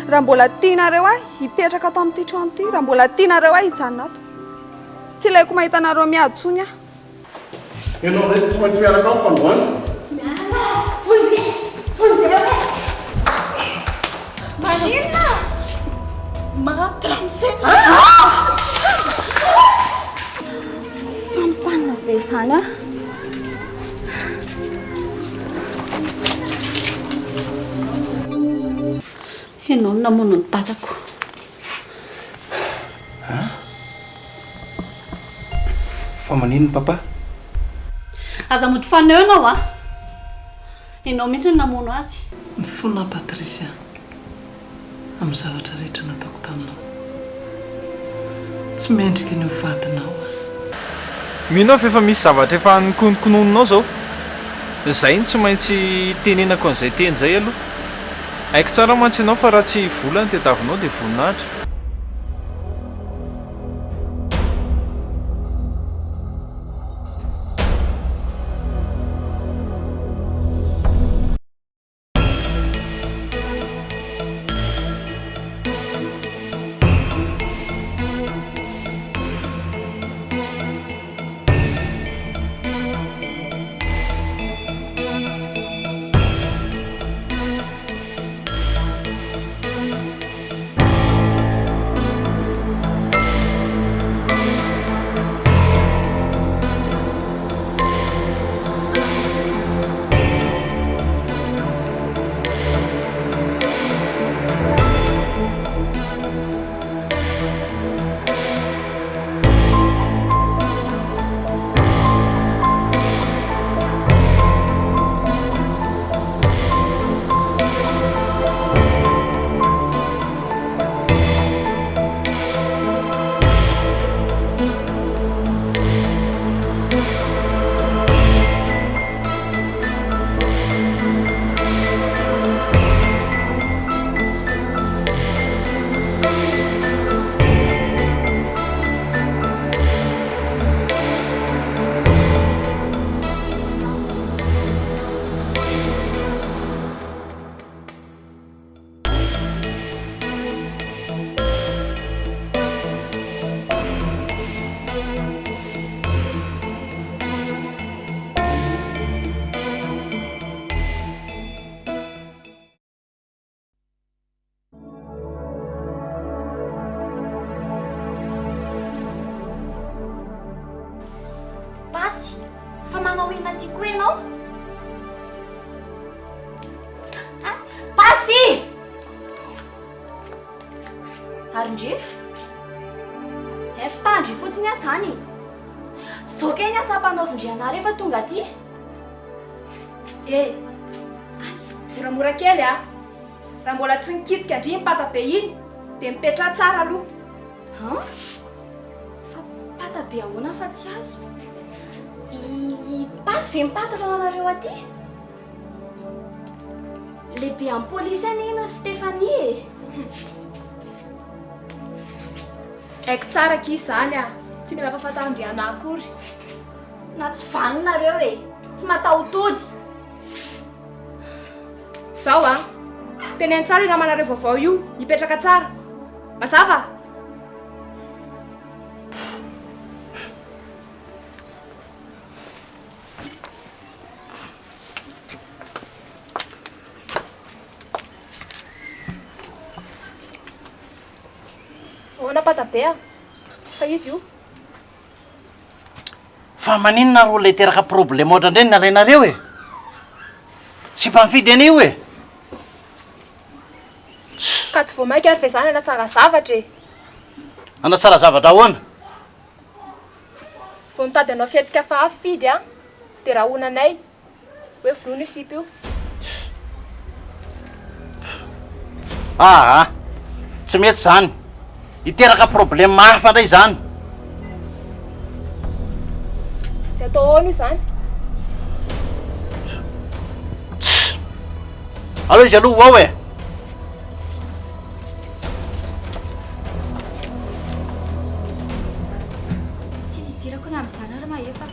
raha mbola tianareo ahy hipetraka ato amin'ity trano ity, raha mbola tianareo ahy hijanona ato. Tsy ilaiko mahita anareo miadsony aho. Ianao rehetra tsy maintsy miaraka amiko androany. Maninona? Mahatramsena. Fampanina be izany a. Ianao namono ny tatako. Fa maninona papa? Aza mody faneo ianao a. Ianao mihitsy ny namono azy. Mifoana Patricia amin'ny zavatra rehetra nataoko taminao. Tsy mendrika ny vadinao. Mino fa efa misy zavatra efa nikonokonononao zao. Zay tsy maintsy tenenako an'izay teny zay aloha. Haiko tsara mantsy ianao fa raha tsy volana tediavinao dia voninahitra. Arindry efitandry fotsiny azany. Zao keny asa mpanaovindriana rehefa tonga aty. Moramora kely a. Raha mbola tsy nikitika ndry pata be iny dia mipetra tsara aloha. Fa pata be ahoana fa tsy azo. Pasy ve mipatatra ho anareo aty? Lehibe amin'ny polisy any ino Stéphanie. Haiko tsara ki izany a. Tsy mila mpahafantarindriana akory. Na tsy vaninareo e. Tsy mataotody. Zao a. Teneny tsara io ramanareo vaovao io. Mipetraka tsara. Mazava? Pata be a. Fa izy io. Fa maninona ro ilay teraka problème ohatra indray nalainareo e? Tsy mpamifidy any io e? Ka tsy vao mainka ary fe zany anatsara zavatra e. Anatsara zavatra ahoana? Vao mitady anao fihetsika fa afidy a. Dia raha honanay hoe vonoina io sipy io. Tsy mety zany. Iteraka problème hafa ndray zany. Dia atao ahoana io zany? Allo izy aloha ao e. Tsy idirako na amin'izany ary mahefa.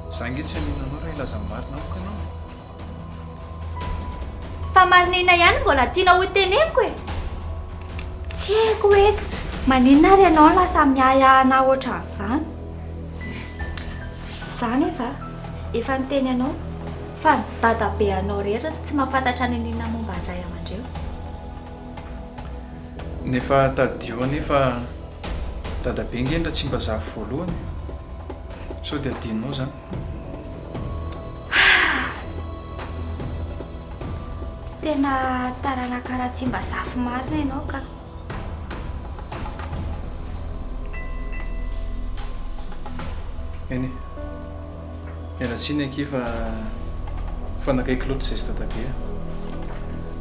Zangy tsy aninanao raha ilazam-barinao ka anao. Fa marinina ihany mbola tiana ho teneniko e. Tsy haiko hoe maninona ary ianao lasa miayahana ohatran'izany. Zany efa niteny ianao fa ny dadabe anao rehetra tsy mahafantatra ny aninona momba andray aman-dreo. Nefa tadio anefa dadabe ngendra tsy mba zavy voalohany. Sao dia adinonao zany. Tena tarana karaha tsy mba zafy marina ianao ka. Eny mialatsiny anke fa nakaiky loatra izay sy dadabe.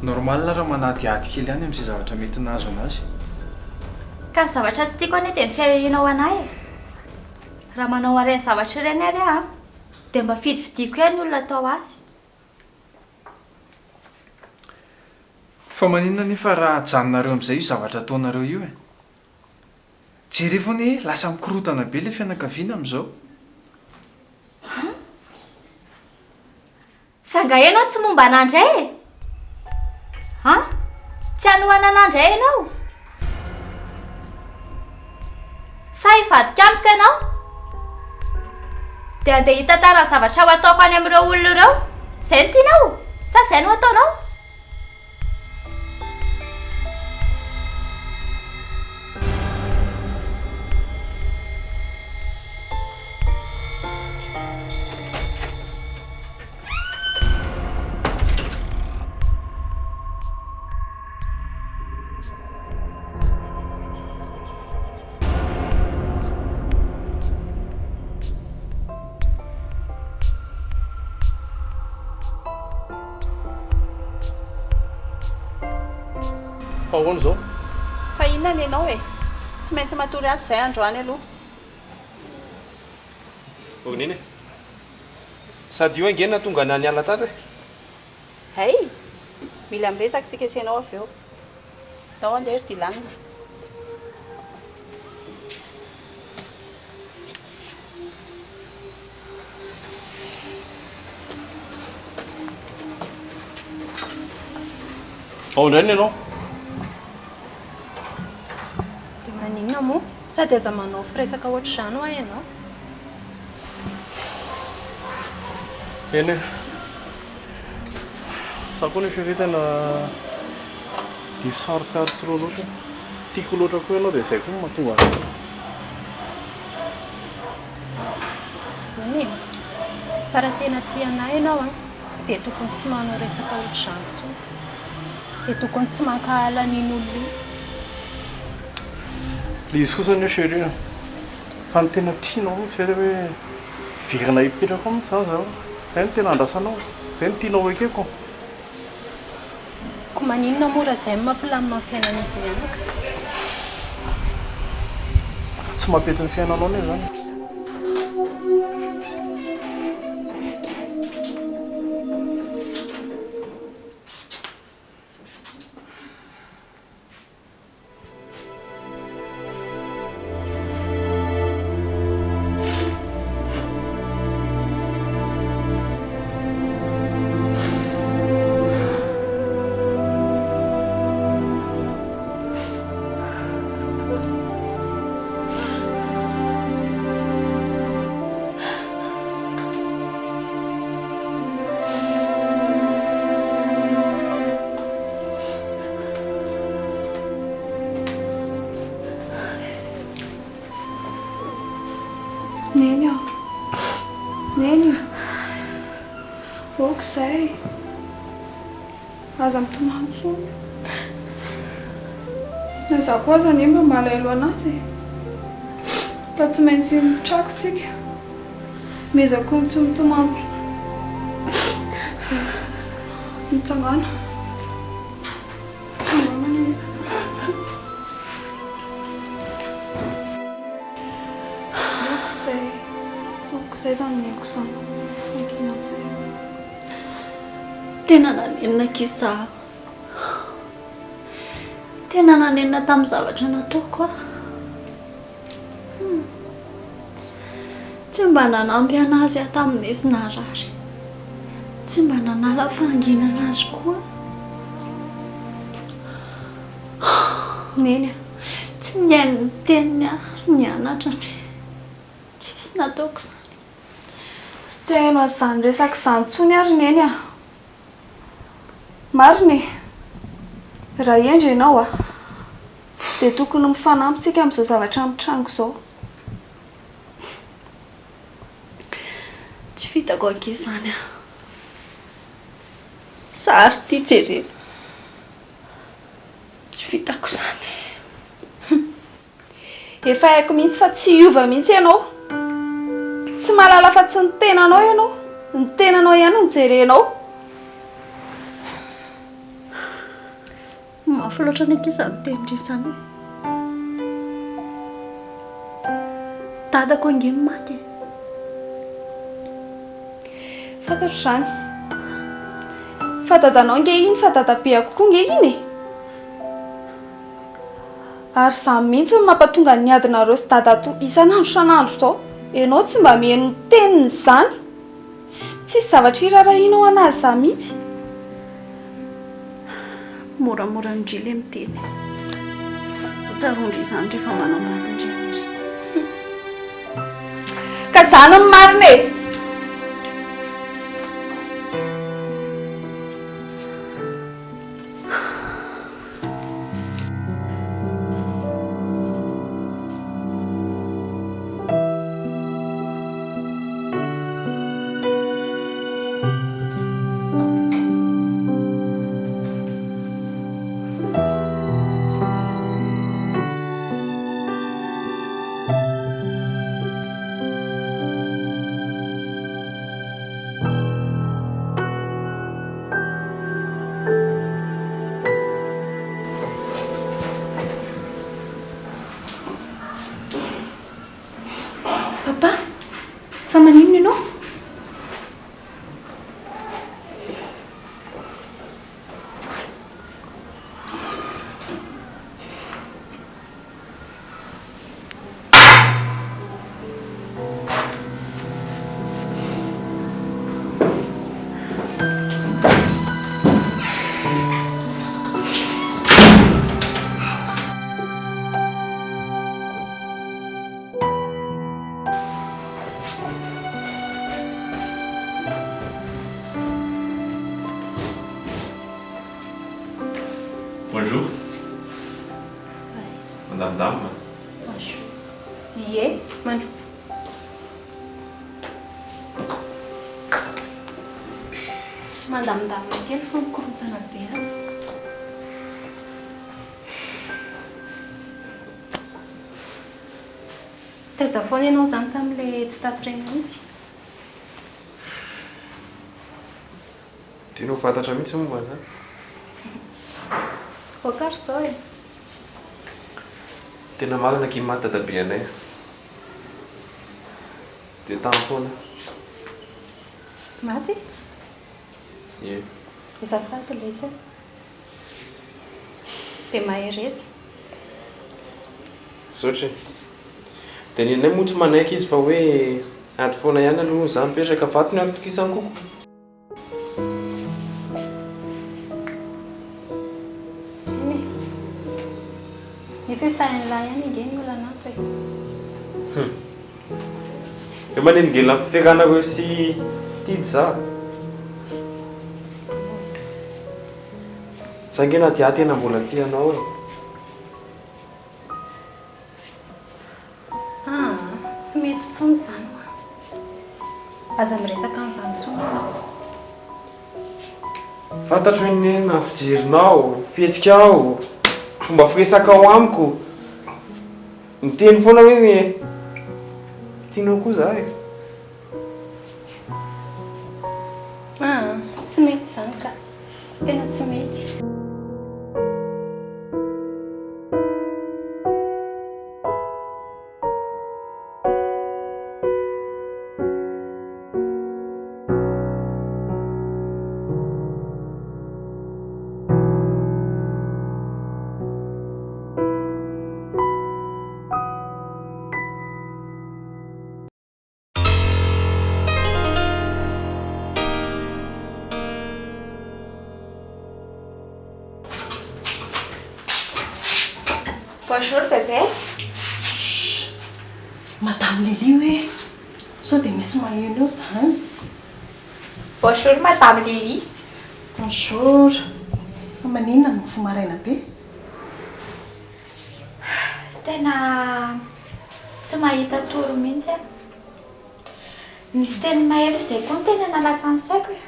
Normal raha manadiady kely ihany amin'izay zavatra mety nahazo anazy. Ka ny zavatra tsy tiako anie dia mifiahinao anahy e. Raha manao ireny zavatra ireny ary dia mba fidividiko ihany olona atao azy. Fa maninona nefa raha ajanonareo amin'izay io zavatra ataonareo io e. Jereo foana hoe lasa mikorotana be ilay fianakaviana amin'izao. Fa nga ianao tsy momba an'andray e. Tsy hanohana an'andray ianao. Sa hivadika amiko ianao? Dia andeha hitantara ny zavatra ho ataoko any amin'ireo olona ireo? Izay no tianao? Sa izay no ataonao? Ahoana izao? Fa inona ianao e? Tsy maintsy matory ato izay androany aloha. Neny e. Sady io angena tonga naniala tato e. Hay! Mila miresaka sika ianao avy eo. Tao andeha ry dilanina. Ao indray ianao. Dia maninona moa? Sady aza manao firesaka ohatr'izany hoa ianao. Eny e. Sa koa ny fieritana disaroka trop loatra. Tiako loatra koa ianao dia izay koa mahatonga azy. Eny fa raha tena tianay ianao dia tokony tsy manao resaka ohatr'izany intsony. Dia tokony tsy mankahala n'in'olona. Le izy kosa ny chérie. Fa ny tena tianao mihitsy hoe virana hipetraka mihitsy zany zaho. Izay no tena andrasanao. Izay no tianao ekeko. Ko maninona moa raha izay mampilamina ny fiainan'izy mianaka? Tsy mampety ny fiainanao ne zany. Neny aho. Neny. Oka izay. Aza mitomantso. Na zaho koa aza ny mba malahelo anazy. Fa tsy maintsy mitrako tsika. Mezako tsy mitomantso. Mitsangana. Izay zany ny haiko sana. Mankina amin'izay. Tena nanenina kisa. Tena nanenina tamin'ny zavatra nataoko a. Tsy mba nanampy anazy tamin'izy narary. Tsy mba nanala fanginana azy koa. Neny. Tsy niaino ny teniny nianatra ny tsisy nataoko izany. Tsy te haino an'izany resaka izany intsony ary neny a. Marina e. Raha endry ianao a dia tokony mifanampintsika amin'izao zavatra amin'ny trangoko izao. Tsy vitako anke izany a. Sary tia jerena. Tsy vitako izany. Efa haiko mihitsy fa tsy hiova mihitsy ianao. Tsy mahalala fa tsy ny tenanao ianao. Ny tenanao ihany no jerenao. Mafy loatra ny ankizy ny tenindrisany. Dadako ange maty. Fantatro izany. Fa dadanao nge iny fa dadabe kokoa nge iny e. Ary izany mihitsy no mampatonga ny adinareo sy dadato isan'andro izao. Ianao tsy mba mihaino ny teniny izany. Tsisy zavatra irarahinao anazy izany mihitsy. Moramora indrila miteny. Tsarondry izany rehefa manao maty indrindra. Ka izany no marina e. Papa, fa maninona ianao? Bonjour. Madame Dame. Bonjour. Ie, mandroso. Mandamindamina kely fa mikorotana be azy. Taiza foana ianao izany tamin'ilay tsy tato reny mihitsy? Tianao fantatra mihitsy momba izany? Voakary izao e. Tena marina kimy maty dadabe anay. Dia tany foana. Maty? Ie. Azafady ilay izy. Dia mahereza. Saotra. Dia nenay moa tsy manaiky izy fa hoe ady foana ihany aloha izany petraka vatony ampitokisany koko. Nefa efa hain'lahy ihany inge ny olana ato e. Dia maneno ngela amin'ny fiakanako sy tidy za. Sangena dia tena mbola tianao e. Tsy mety intsony izany hoa. Aza miresaka an'izany intsony ianao. Fantatro hoe na fijerinao, fihetsika fomba firesaka ao amiko. Miteny foana hoe tianao koa za e. Tsy mety izany ka. Tena tsy mety. Bonjour bébé. Madame Lily hoe sao dia misy maheno eo zany. Bonjour Madame Lily. Bonjour. Maninona no mifoha maraina be? Tena tsy mahita toro mihitsy aho. Misy teny mahefy izay koa ny tena nalasa ny saiko e.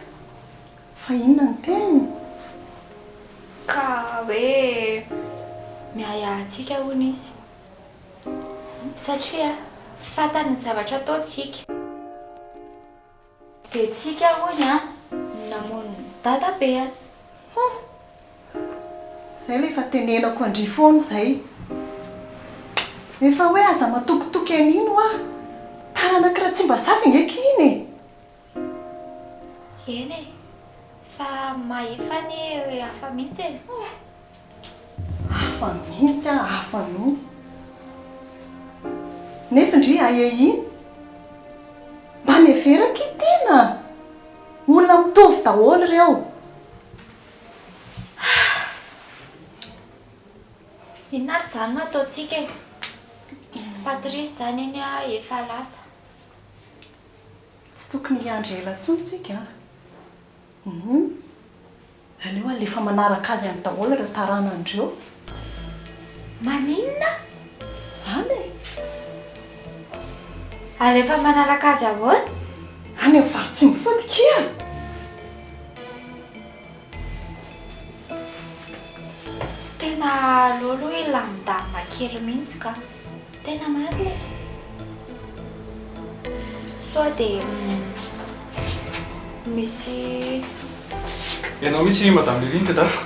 Fa inona ny teniny? Ka hoe miaya antsika hono izy. Satria fantany ny zavatra ataontsika. Dia tsika hono namono dadabeany. Izay ilay efa tenenako andrifoana izay. Efa hoe aza matokotoky an'ino aho. Tany anankiray tsy mba zavy ngeky iny e. Eny e, fa mahefa ny hafa mihitsy e. Hafa mihitsy aho, hafa mihitsy. Nefa ndry aia iny? Mba miheveraka i tena. Olona mitovy daholo ireo. Inona ary izany no ataontsika e? Patrice izany iny efa lasa. Tsy tokony hiandry ela intsony tsika. Aleo alefa manaraka azy amin'ny daholo ireo taranandreo. Maninona? Zany e. Alefa manaraka azy ahoana? Any amin'ny vary tsy mifodika ia. Tena lolo ilamindamina kely mihitsy ka. Tena marina. Sao dia misy... Ianao mihitsy Madame Lily tedafiko.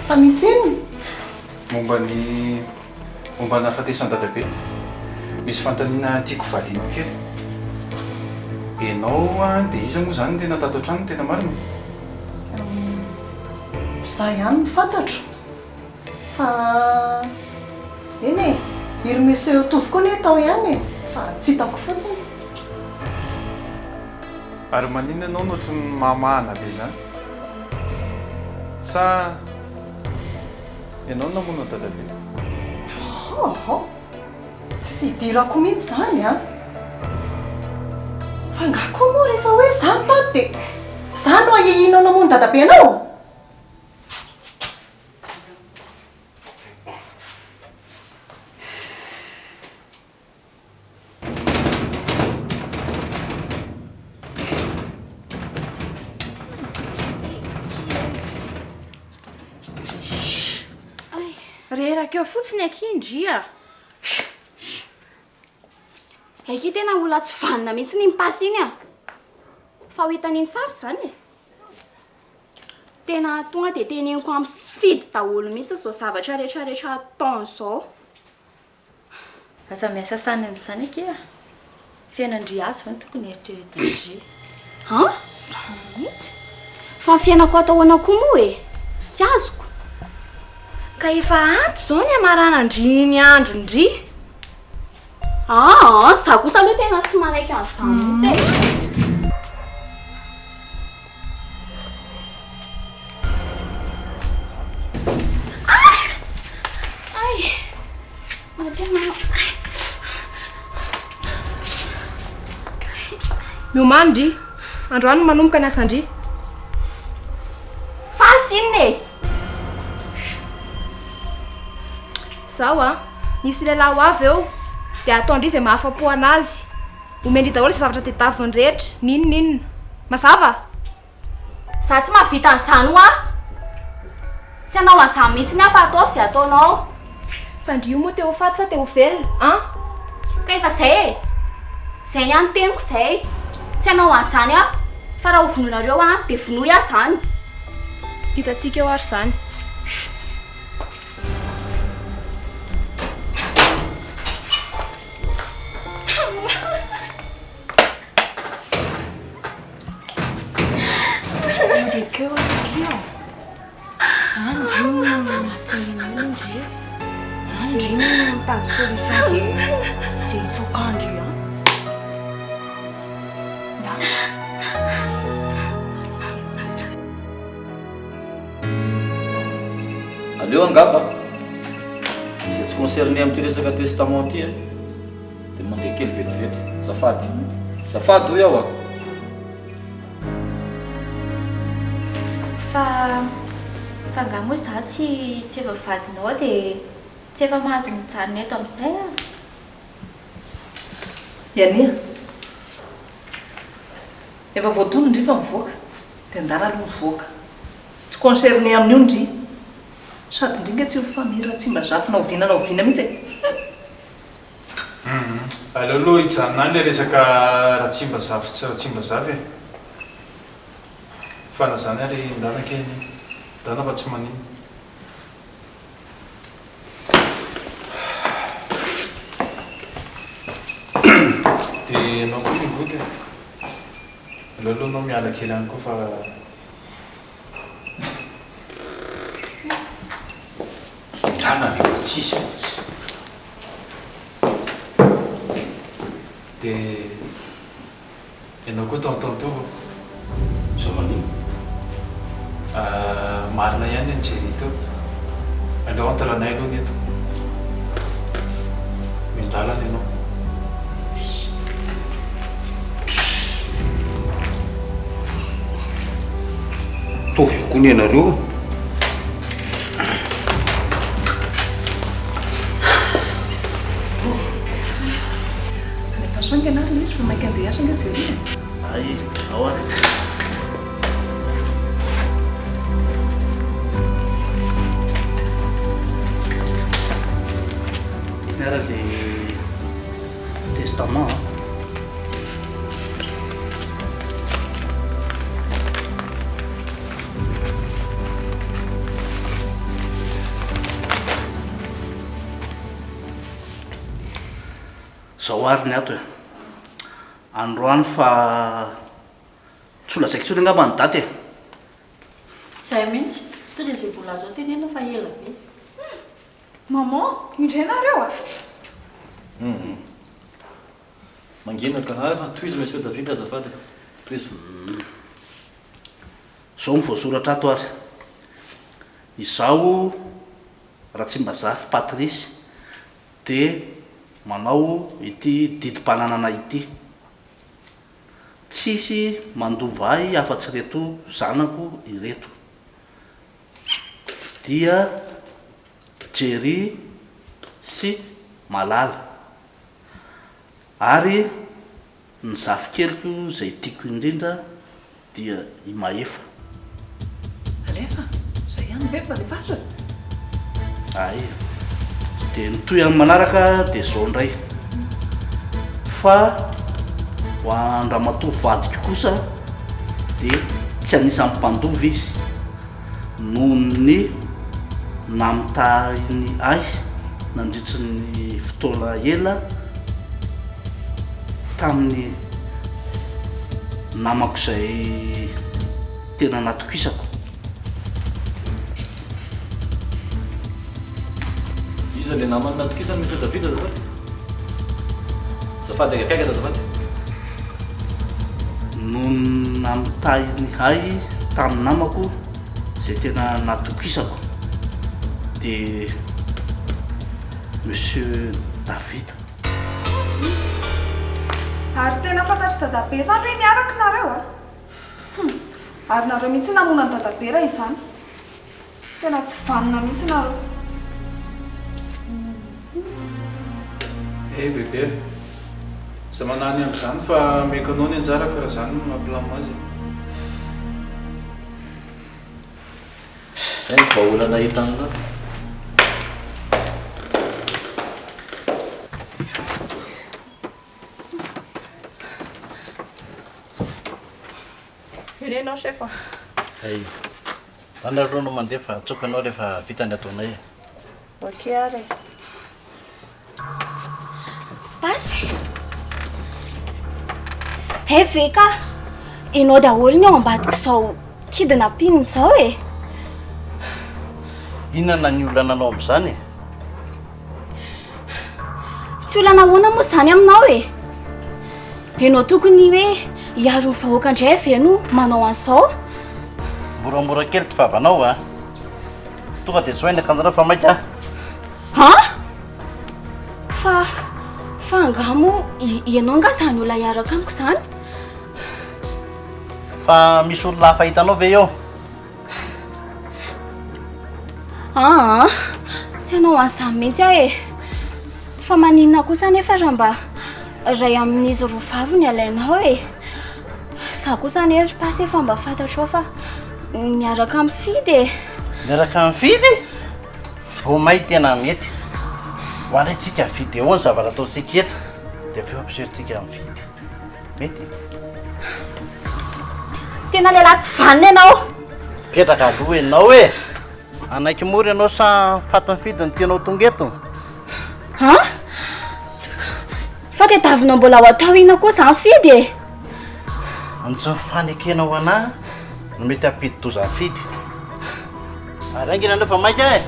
Fa misy inona? Momba ny hafatesan'ny dadabe. Misy fantaniana tiako valiana kely. Ianao dia iza moa zany tena tato an-trano tena marina? Zaho ihany no fantatro. Fa eny e, iry misy tovy koa ny atao ihany e. Fa tsy hitako fotsiny. Ary maninona ianao no ohatry ny mamahana be zany? Sa ianao no namono dadabe? Tsy hidirako mihitsy zany a. Fa ngako moa rehefa hoe zany tady dia zany no ahihinao namono dadabe anao? Reraka eo fotsiny akindria. Aiky tena olona tsy vanina mihitsy ny mipasy iny a. Fa ho hitan'iny tsara izany e. Tena tonga dia teneniko amin'ny fidy daholo mihitsy izao zavatra rehetrarehetra ataony izao. Aza miasa sana amin'izany ake a. Fiainandry azo ny tokony eritreretindry. Ha? Fa ny fiainako atahoana koa moa e. Tsy azoko. Ka efa anto izao ny amaranandry ny androndry. Zaho kosa aloha tena tsy manaiky an'izany mihitsy e. Miomandry, androany no manomboka ny asandry. Fasinina e. Zaho a, nisy lehilahy ho avy eo dia ataondry izay mahafa-po anazy. Omendry daholo izay zavatra tedaviny rehetra, ninona. Mazava? Zaho tsy mahavita an'izany ho a. Tsy hanao an'izany mihitsy ny afa atao izay ataonao. Fa ndry io moa teo faty sa teo velona, Ka efa izay e. Izay ihany teniko izay. Tsy hanao an'izany a. Fa raha ho vonoinareo dia vonoy aho izany. Hitantsika eo ary izany. aleo angamba izay tsy concerné amin'ity resaka testament ty dia mandeha kely vetivety zafady hoy aho fa nga moa za tsy efa vadinao dia tsy efa mahazo mijanona eto amin'izay Iany efa voatono ndry fa mivoaka dia andara aloha mivoaka tsy concerné amin'io ndry sady indringa tsy ho famira tsy mazafy na oviana mihitsy aleo aloha hijanona ny le resaka raha tsy mba zavy sy tsy raha tsy mba zavy fa na zany ary ndana kely ndana fa tsy manino dia anao koa mivoty aleo aloha anao miala kely any koa fa ndana rehefa tsisy mihitsy dia ianao koa Tantara za manino marina ihany anjery teo aleo antalanay aloha ny eto mindalana ianao tovy koa ny ianareo rehefa soinga anariny izy fa mainka andeha asa nga jerena ay ao ary miara le testament zao ary ny ato androany fa tsy ola zaiky tsony angamba ny daty Zay mihitsy to dia izay vola zao tenena fa ela be maman indray nareo manginaka fa toizy monsieur David azafady toizy zao mivoasoratra ato ary izaho raha tsy mba zafy Patrice dia manao ity didi-pananana ity tsisy mandovahy afa-tsy reto zanako ireto dia Jerry sy Malala ary ny zafy keliko izay tiako indrindra dia i Maefa alefa zay ihany vefa dia vaso ay dia nytoy amin'ny manaraka dia zao indray fa ho andramatoa vadiko kosa dia tsy anisan'ny mpandova izy noho ny namitahiny ay nandritry ny fotoana ela tamin'ny namako izay tena natokisako iza le namany natokisany monsieur David azafady zafady akaiky azafady no namitahiny ay tamin'ny namako izay tena natokisako dia monsieur David ary tena fantatry dadabe zany hoe niaraka nareo ary nareo mihitsy namona ny dadabe raha izany tena tsy vanina mihitsy nareo bebe za manany amin'izany fa meko anao ny anjarako raha zany mampilamo azy zay ny vaolana hitanina irenao chefa ay zany aloha no mandeha fa atsoka anao rehefa vita ny ataonay ok ary basy veka ianao daholo ny ao ambadiko izao kidina pinina izao inona ny olana anao amin'izany tsy olana ahoana moa izany aminao ianao tokony hoe hiaro ny vahoaka indray ve no manao an'izao moramora kely ty vavanao tonga dia joaina kanjana fa maika ha fa angamo ianao nga zany olona iaraka amiko zany fa misy olona hafa hitanao ve eo tsy anao an'izany mihitsy aho e fa maninona kosa nefa raha mba ray amin'izy roa vavy ny alainao e za kosa nery pasy efa mba fantatrao fa miaraka mifidy e miaraka mifidy vo may tena mety ho alayntsika vidy eo ny zavatra ataontsika eto dia aveo ampisehotsika mifidy mety tena lehilahy tsy vanina ianao petraka aloha ianao e anaiky mory ianao sa fatymifidy ny tianao tonga eto fa tediavinao mbola ho atao ina koa za mifidy e anjo fanekenao anahy no mety ampidi toza mifidy araingina andreo fa maika e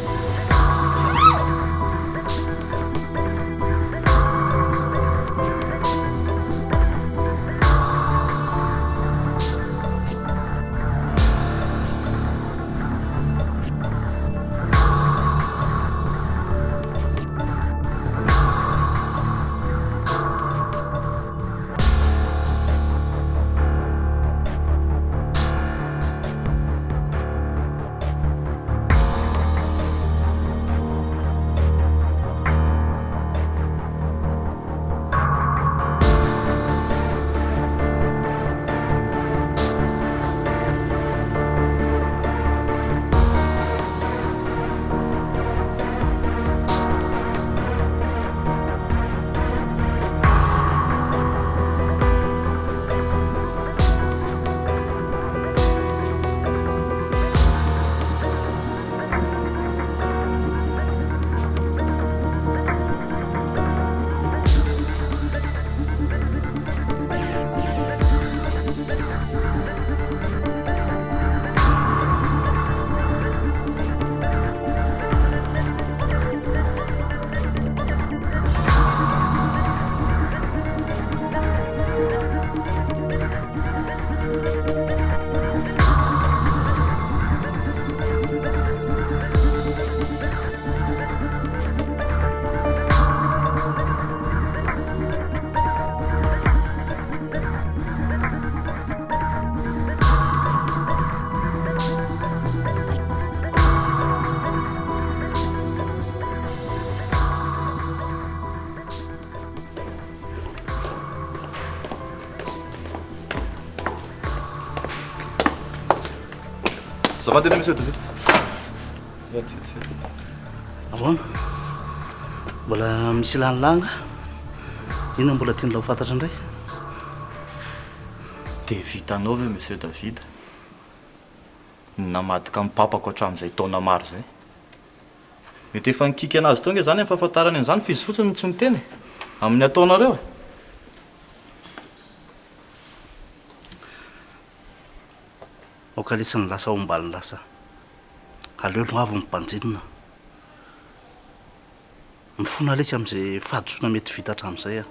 Ça va tena misy edy ahoana mbola misy lanilanga ino mbola tianao fantatra indray dia vitanao ve monsieur David namadika amin'ny papako hatramin'izay taona maro zay mety efa nikiky anazy tao nge zany amin'ny fahafantarany an'izany fizy fotsiny tsy miteny amin'ny ataonareo e okalisany lasa ombaliny lasa aleo loavo mimpanjinona mifona lesy amin'izay fahadosona mety vita hatramin'izay a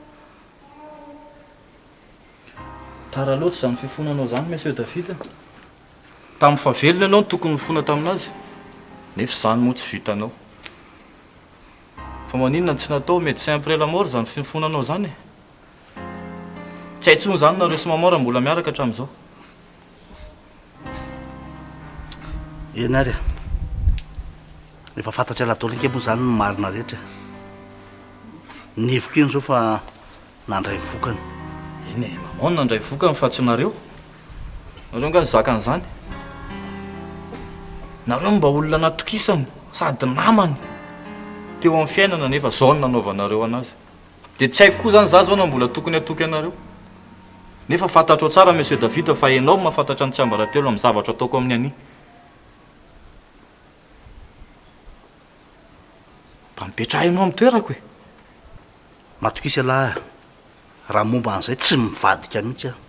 tara loatra zany fifonanao zany monsieur David tamin'ny favelona ianao no tokony mifona taminazy nefa zany moa tsy vitanao fa maninona tsy natao médecin après la mort zany fifonanao zany e tsy haintsony zany nareo sy mamora mbola miaraka hatramin'izao enary efa fantatra latolika moa zany ny marina rehetra neviko eny zao fa nandray mivokany eny e mamona nandray vokany fa tsy nareo nga zakan'izany nareo mba olona natokisany sady namany teo amin'ny fiainana nefa zao ny nanaovanareo anazy dia tsy haiko koa zany za zao na mbola tokony atoky anareo nefa fantatro tsara monsieur David fa ianao mahafantatra ny tsy ambaratelo amin'ny zavatra ataoko amin'ny ani mba mipetraha ianao amin'ny toerako e matokisa lahy raha momba an'izay tsy mivadika mihitsy aho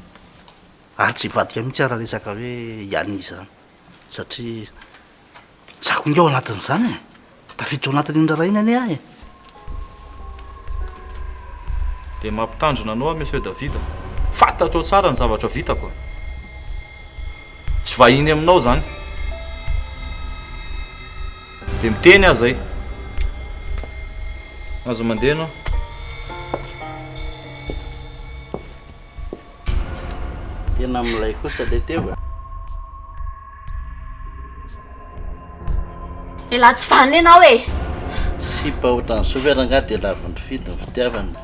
ary tsy hivadika mihitsy raha resaka hoe iany zany satria zako nge ao anatin'izany e tafiditra ao anatin'ny indraraina any ahy e dia mampitandrina anao monsieur David fantatro tsara ny zavatra vitako tsy vahiny aminao zany dia miteny aho zay azo mandeha anao tena milay kosa le teo Ela tsy vanina ianao e. sy bahotrany soveranga dia lavindry fidy ny fitiavana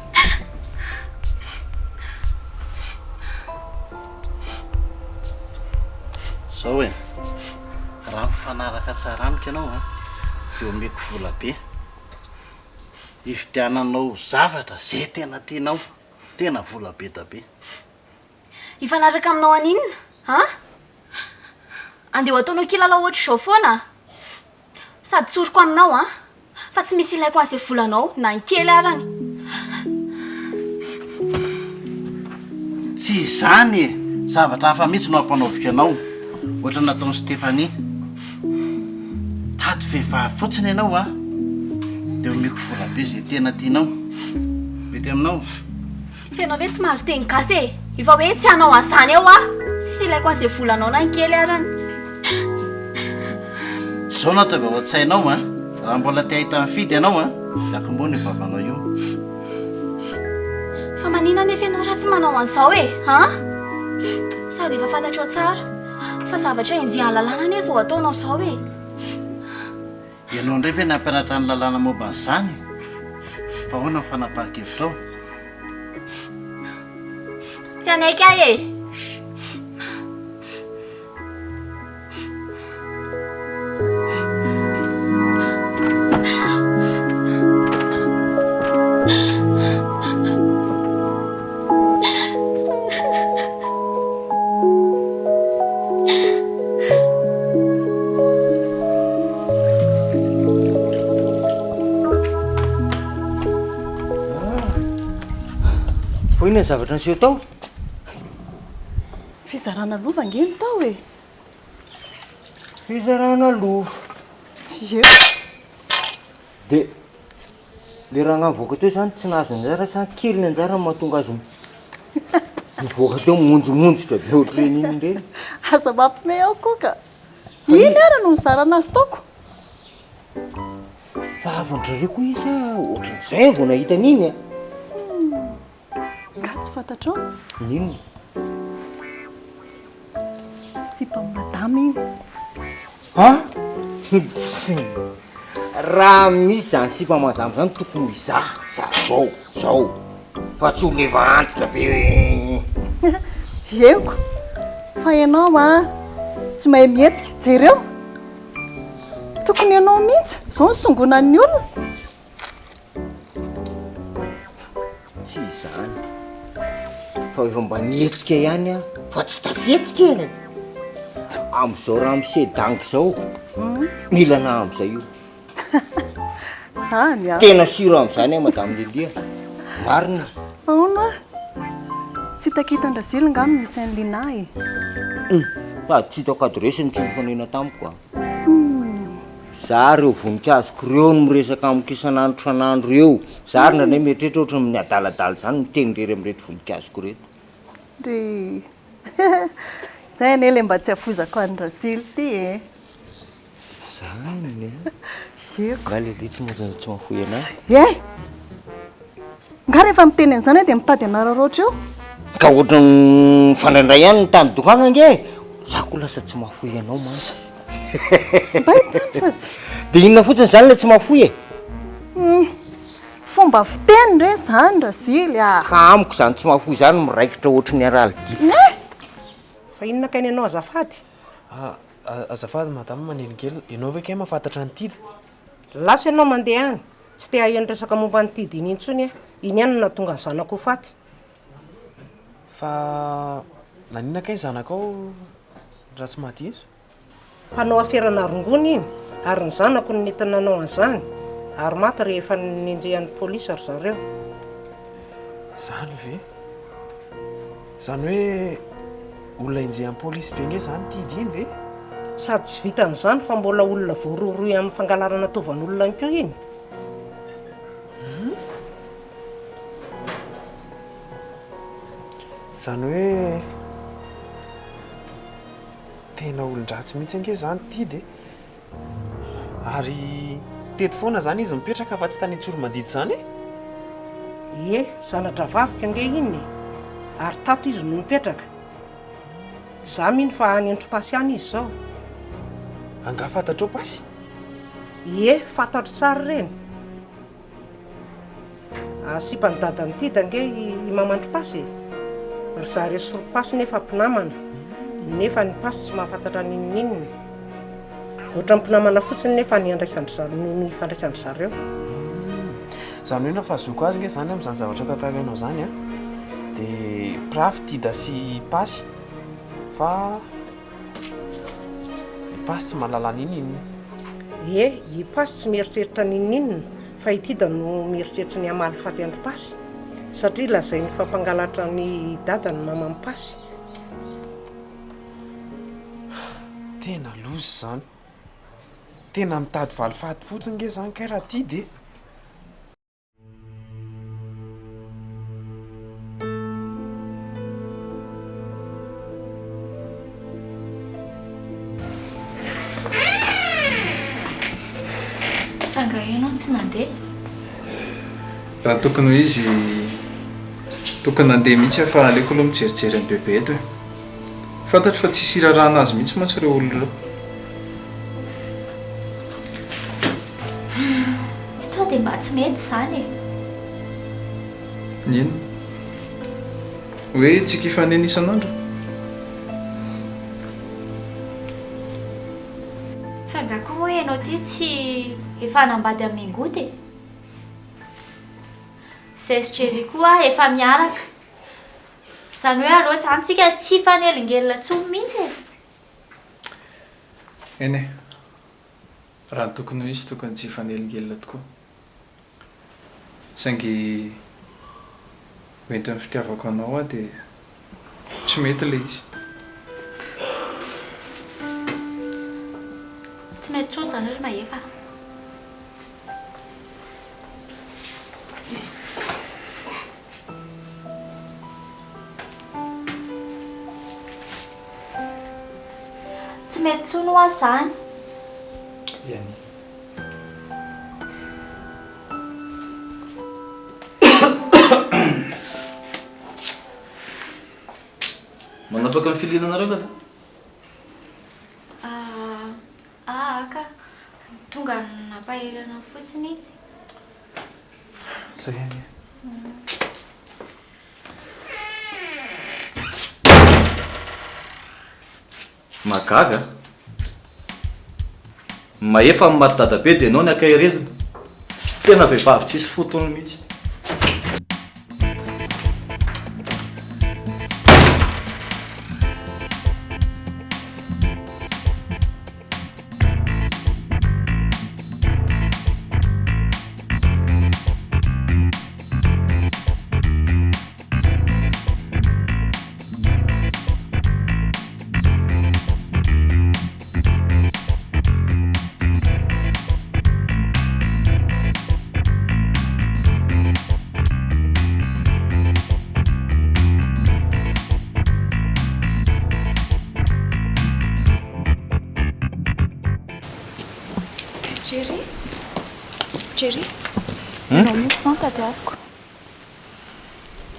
zao hoe raha mifanaraka tsara amiko ianao a dia omeko vola be ividiananao zavatra zay tena tianao tena vola be da be Hifanaraka aminao aninona? Ha? Andeha ho ataonao kilalao ohatry izao foana? Sady tsoroko aminao a? Fa tsy misy ilaiko an'izay volanao na ny kely arany. tsy izany e zavatra hafa mihitsy no ampanaoviko anao ohatra nataon'ny Stéphanie tady vehivavy fotsiny ianao a dia omeko vola be zay tena tianao mety aminao Fenao ve tsy mahazo teny gasy e? Efa hoe tsy hanao an'izany eo a? Tsy ilaiko an'izay volanao na ny kely arany. zao natao avy ao an-tsainao a raha mbola te ahita mifidy ianao a diakombony vavanao io Fa manina nefa ianao raha tsy manao an'izao e? Ha? Sady efa fantatrao tsara fa zavatra enjian'ny lalàna anie zao ataonao izao e. ianao indray ve nampianatra ny lalàna momba an'izany fa hoana ny fanapahan-kevitrao Tsy anaiky ahy e. Hoy ny zavatra niseho tao Fizarana lova ngeny tao e. fizarana lova Eo. dia le raha navoaka teo zany tsy nahazo anjara sa kely ny anjara ny mahatonga azy mivoaka teo monjomonjotra be ohatreny iny reny Aza mampime ao koa ka. Iny ara no mizarana azy taoko. fa avandrareo koa izy ohatran'izay vao nahita an'iny a Ka tsy fantatrao ninona sy mpamadama iny. ha raha misy zany sipa madamo zany tokony izaha zao fa tsy oleva antitra be Eko. Fa ianao a tsy mahay mihetsika jereo. Tokony ianao mihitsy zao ny songonan'ny olona. tsy izany fa efa mba nihetsika ihany a fa tsy tafihetsika eny am'izao raha misedango zao mila na am'izay io Zany a. tena siro am'izany a madame Lelia marina Ahoana? Tsy hitakita-ndrazily ngamy misy an'ny linahy. fa tsy hitako adresiny tsy mifanena tamiko a za reo voninkazo reo no miresaka amiko isan'andro san'andro eo za ry nandray mietrehitra ohatra ny adaladala zany mitenydrery am'ireto voninkazoko reto Ry zay ane le mba tsy hafozako an-drazily ty e. zany Eko. nga leli tsy mafoy anahy E nga rehefa miteny an'izany a dia mitady anara roatra eo. ka ohatra ny fandraindray ihany ny tany dokana nge za koa lasa tsy mafoy anao mansa Mba hitany fa tsy. dia inona fotsiny zany le tsy mafoy e Fomba fiteny re zany Razily a. ka amiko zany tsy mafoy zany miraikitra ohatry ny aralidy fa inona kainy ianao azafady? Azafady madame manelikely ianao ve kay mahafantatra nytidy Lasa ianao mandeha any tsy te hahiany resaka momba nytidy iny intsony a. Iny ihany no nahatonga ny zanako ho faty. fa nanina kay zanakao raha tsy mahadiso Mpanao aferana rongony iny ary ny zanako no nentina nanao an'izany ary maty rehefa nenjehan'ny polisy ary zareo. zany ve zany hoe olona injehan'ny polisy be nge zany tidy iny ve Sady tsy vitan'izany fa mbola olona voaroroy amin'ny fangalarana tovan'olona ny koa iny. zany hoe tena olon-dratsy mihitsy ange zany tidy ary teto foana zany izy mipetraka fa tsy tany Tsoromandidy zany Ie, zanatra vavika nge iny ary tato izy no mipetraka. Za mino fa any Antropasy any izy zao. Anga fantatrao pasy? Ie, fantatro tsara reny. Asipa ny dadany ty da nge i mama Antropasy. Ry zareo Soropasy nefa mpinamana. Nefa ny pasy tsy mahafantatra ninnininy. Ohatra mpinamana fotsiny nefa ny ifandraisandry zareo. Zany hoe nafahazoko azy nge zany amin'izany zavatra tantarainao zany a dia pirafy Tida sy pasy fa i pasy tsy mahalala ninnininy. Ie, i pasy tsy mieritreritra ninnininy fa i Tida no mieritreritra ny hamaly faty Antropasy satria lazay ny fampangalatra ny dada ny mama pasy. Tena lozy zany. Tena mitady valifaty fotsiny nge zany kay raha ty dia Fangahenao tsy nandeha? raha tokony ho izy tokony nandeha mihitsy fa aleoko aloha mijerijery amin'ny bebe eto. Fantatro fa tsisy irarahana azy mihitsy mantsy ireo olona ireo. Sao dia mba tsy mety izany e. Inona? Hoe tsika hifanena isan'andro? Fangako moa ianao ty tsy efa nambady amin'ny ngody. Zay koa efa miaraka. Izany hoe aloha izany tsika tsy hifanelingelina intsony mihitsy e. Eny e, raha ny tokony ho izy tokony tsy hifanelingelina tokoa. Saingy oentin'ny fitiavako anao aho dia tsy mety ilay izy. Tsy mety intsony izany ry Mahefa. Tsy mety intsony ho azy izany. Iany. Manapaka ny filinanareo ka za? Ka tonga nampahirana fotsiny izy. Zay ihany. Magaga? Mahefa amin'ny maty dadabe dia ianao ny akairezina. Tsy tena vehivavy tsisy fotony mihitsy. Jerry, anao mihitsy izany tadiaviko.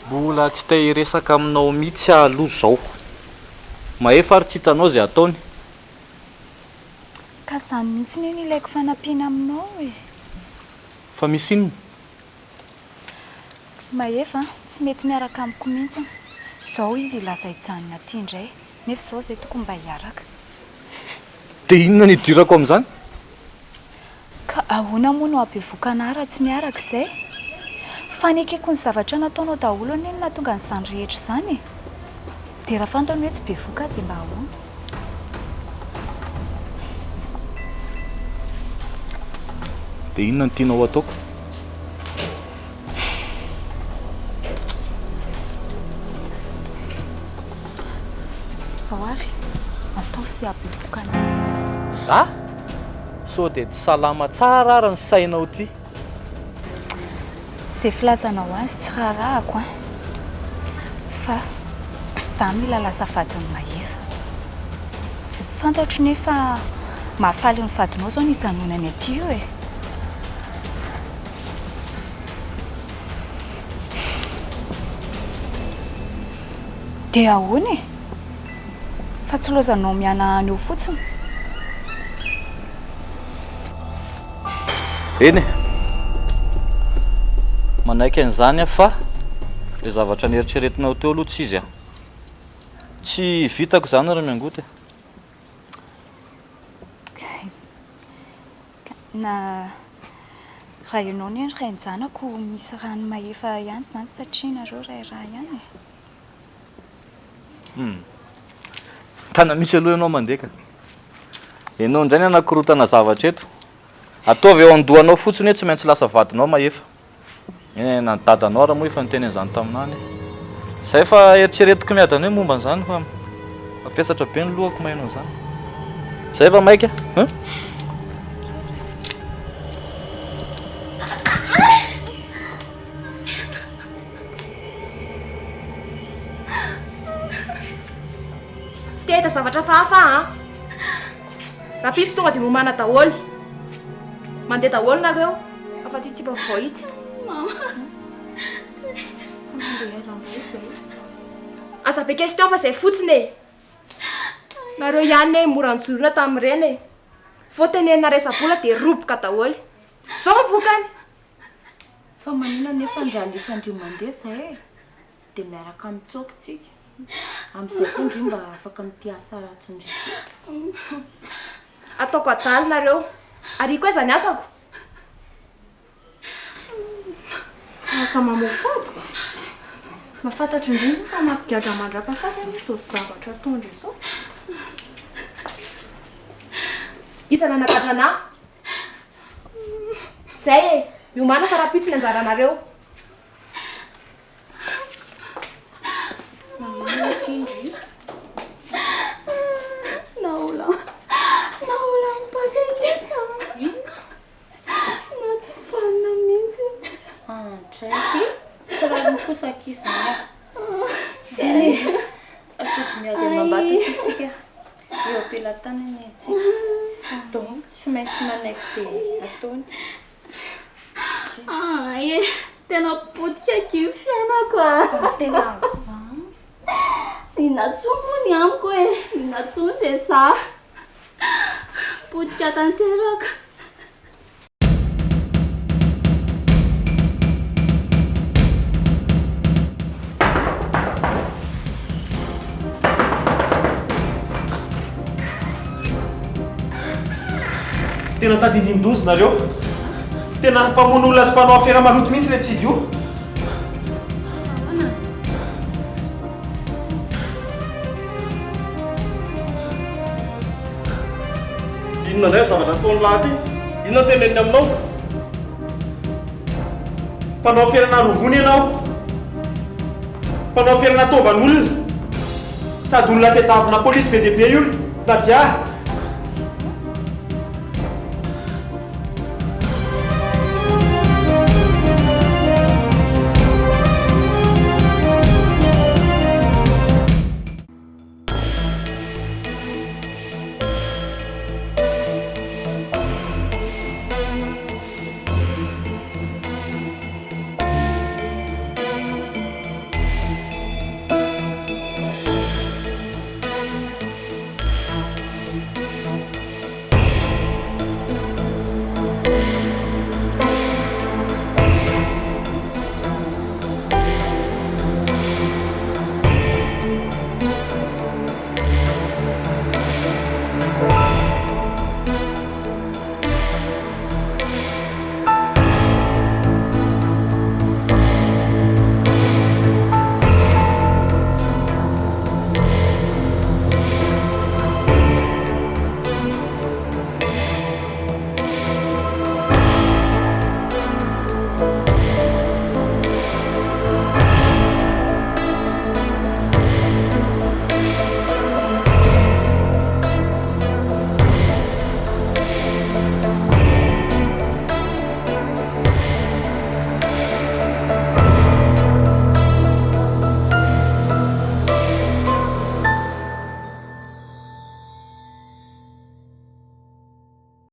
Mbola tsy te hiresaka aminao mihitsy aloha izao. Mahefa ary tsy hitanao izay ataony. Ka izany mihitsy ny ilaiko fanampiana aminao e. Fa misy inona? Mahefa tsy mety miaraka amiko mihitsy. Izao izy ilazay janona aty indray, nefa izao izay tokony mba hiaraka. Dia inona ny idirako amin'izany? Ka ahoana moa no habevoakana raha tsy miaraka izay? Fanekeko ny zavatra nataonao daholo ny nahatonga an'izany rehetra izany e. Dia raha fantany hoe tsy bevoaka dia mba ahoana? Dia inona ny tianao ataoko? Izao ary, ataovy izay habevoakana. Sao dia tsy salama tsara ary ny sainao ty. Izay filazanao azy tsy rarahako a. Fa izaho mila lasa vadin'ny Mahefa. Fantatro nefa mahafaly ny vadinao izao ny hijanonany aty io e. dia ahoana e fa tsy lozanao miana any eo fotsiny. eny e manaiky an'izany a fa le zavatra nieritreretinao teo aloha tsy izy a tsy vitako zany raha miangoty na raha ianao ny ray ny-janako misy rano maefa ihany zany satria nareo raha ihany tana misy aloha ianao mandeka ianao indray ny anakorotana zavatra eto ataovy eo andohanao fotsiny hoe tsy maintsy lasa vadinao maefa na dadanao raha moa efa niteny an'izany taminany zay fa eritreretiko miadany hoe momba an'izany fa mampiasatra be ny lohako mainao zany zay fa maika tsy tehita zavatra fahafa raha pitso tonga dia momana daholo mandeha daholo nareo afa tsitsipa voahitsy aza be question fa zay fotsiny e nareo ihany e moranjorona tamin'ireny e fo tenenina resabola dia roboka daholo zao mivokany fa manina nefa andrany efa andrio mandeha zay dia miaraka mitsokotsika amin'izay koa indrio mba afaka mity asa ratsindry ataoko adaly nareo ary koa zany asako fa mamofoka mafantatro indrindra fa mampigadra mandrapafata izao zavatra ataondry izao isa nanagadrana zay e miomana fa raha pitsony anjaranareo naola mipasakisa na tsy fanina mihitsy traiky raha mifosakisa afaka miady mambatakitsika eo ampelantanany atsika donc tsy maintsy manaiky zay ataony e tena potika kifianako tena zany ninatsomony amiko e ninatsomo se za potika tanteraka tena tadidindozy nareo tena mpamono olona sy mpanao afera maloto mihitsy le tsy dio inona ndray zavatra ataony lahy ty inona teneniny aminao mpanao aferana rogony ianao mpanao aferana tovan'olona sady olona tetavina polisy be dia be olo na dia